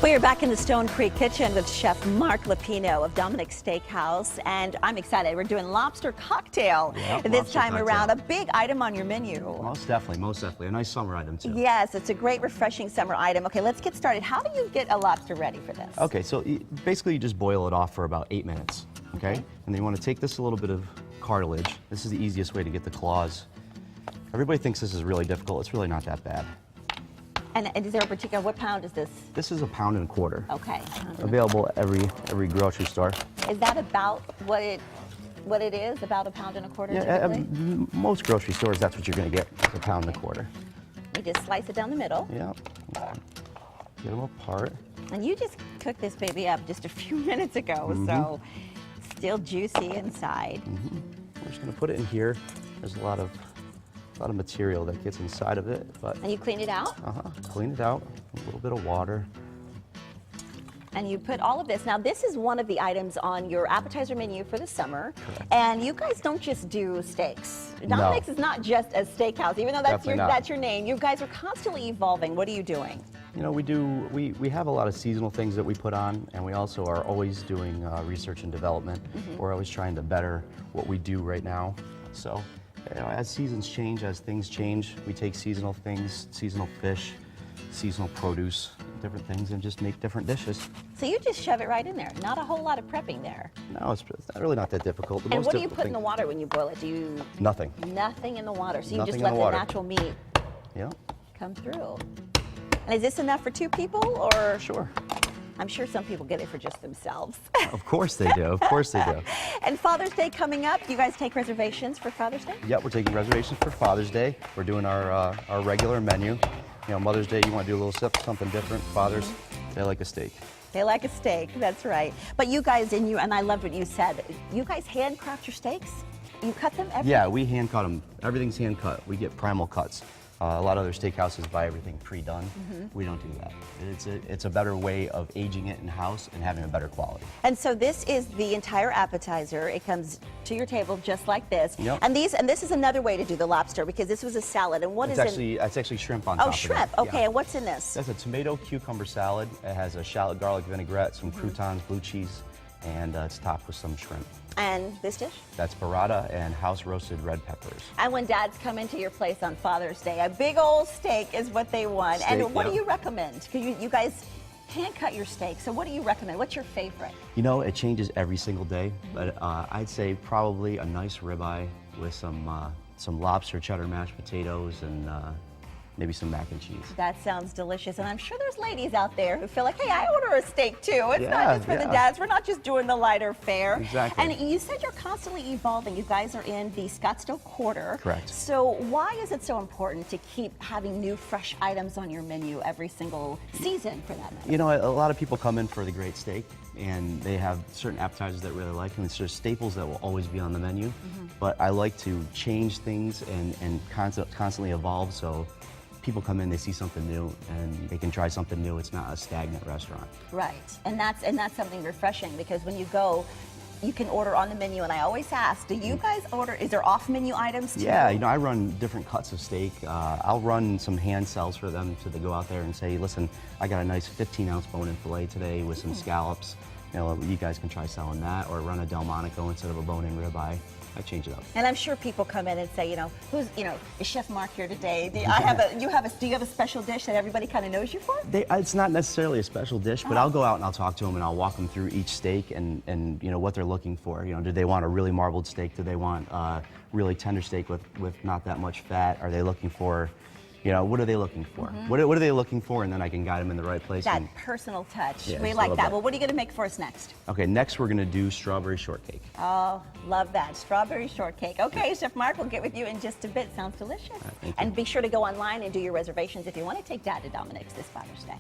We are back in the Stone Creek kitchen with Chef Mark Lapino of Dominick Steakhouse, and I'm excited. We're doing Lobster Cocktail this time around. A big item on your menu. Most definitely. A nice summer item, too. Yes, it's a great, refreshing summer item. Okay, let's get started. How do you get a lobster ready for this? Okay, so basically you just boil it off for about 8 minutes, okay? And then you want to take this a little bit of cartilage. This is the easiest way to get the claws. Everybody thinks this is really difficult. It's really not that bad. And is there a particular, what pound is this? This is 1.25 pounds. Okay. Available at every grocery store. Is that about what it is? About 1.25 pounds? Yeah, most grocery stores, that's what you're going to get, 1.25 pounds. You just slice it down the middle. Yeah. Get them apart. And you just cooked this baby up just a few minutes ago, so still juicy inside. We're just going to put it in here. There's a lot of material that gets inside of it, but and you clean it out? Clean it out. A little bit of water. And you put all of this. Now, this is one of the items on your appetizer menu for the summer. Correct. And you guys don't just do steaks. Dominick's is not just a steakhouse, even though that's your name. You guys are constantly evolving. What are you doing? You know, we have a lot of seasonal things that we put on, and we also are always doing research and development. We're always trying to better what we do right now. So, you know, as seasons change, as things change, we take seasonal things, seasonal fish, seasonal produce, different things, and just make different dishes. So you just shove it right in there. Not a whole lot of prepping there. No, it's really not that difficult. And what do you put in the water when you boil it? Do you? Nothing. Nothing in the water. So you Nothing just let the water. natural meat Yeah. come through. And is this enough for 2 people, or? Sure. I'm sure some people get it for just themselves. Of course they do. Of course they do. And Father's Day coming up. Do you guys take reservations for Father's Day? Yep, we're taking reservations for Father's Day. We're doing our regular menu. You know, Mother's Day, you want to do a little something different. Fathers, they like a steak. They like a steak. That's right. But you guys, and I loved what you said. You guys handcraft your steaks? You cut them every? Yeah, we hand cut them. Everything's hand cut. We get primal cuts. A lot of other steakhouses buy everything pre-done. We don't do that. It's a better way of aging it in-house and having a better quality. And so this is the entire appetizer. It comes to your table just like this. Yep. And this is another way to do the lobster, because this was a salad. And what It's actually shrimp on top of it. Oh, shrimp. Okay, Yeah. and what's in this? That's a tomato cucumber salad. It has a shallot garlic vinaigrette, some croutons, blue cheese, and it's topped with some shrimp. And this dish? That's burrata and house roasted red peppers. And when dads come into your place on Father's Day, a big old steak is what they want. Steak, and what yeah. do you recommend? Because you guys hand cut your steak, so what do you recommend? What's your favorite? You know, it changes every single day, but I'd say probably a nice ribeye with some lobster cheddar mashed potatoes and maybe some mac and cheese. That sounds delicious, and I'm sure there's ladies out there who feel like, hey, I order a steak too. It's not just for the dads. We're not just doing the lighter fare. Exactly. And you said you're constantly evolving. You guys are in the Scottsdale Quarter. Correct. So why is it so important to keep having new, fresh items on your menu every single season, for that matter? You know, a lot of people come in for the great steak, and they have certain appetizers that really like, and it's just staples that will always be on the menu. But I like to change things and constantly evolve, so people come in, they see something new, and they can try something new. It's not a stagnant restaurant. Right, and that's something refreshing, because when you go, you can order on the menu, and I always ask, do you guys order, is there off-menu items too? Yeah, you know, I run different cuts of steak. I'll run some hand sells for them so they go out there and say, listen, I got a nice 15-ounce bone-in filet today with some scallops. You know, you guys can try selling that, or run a Delmonico instead of a bone-in ribeye. I change it up. And I'm sure people come in and say, is Chef Mark here today? Do you have a special dish that everybody kind of knows you for? It's not necessarily a special dish, but I'll go out and I'll talk to them and I'll walk them through each steak and you know what they're looking for. You know, do they want a really marbled steak? Do they want a really tender steak with not that much fat? Are they looking for, you know, what are they looking for? What are they looking for? And then I can guide them in the right place. That personal touch. Yeah, we like that. Well, what are you going to make for us next? Okay, next we're going to do strawberry shortcake. Oh, love that. Strawberry shortcake. Okay, Chef Mark, we'll get with you in just a bit. Sounds delicious. Thank you. And be sure to go online and do your reservations if you want to take Dad to Dominick's this Father's Day.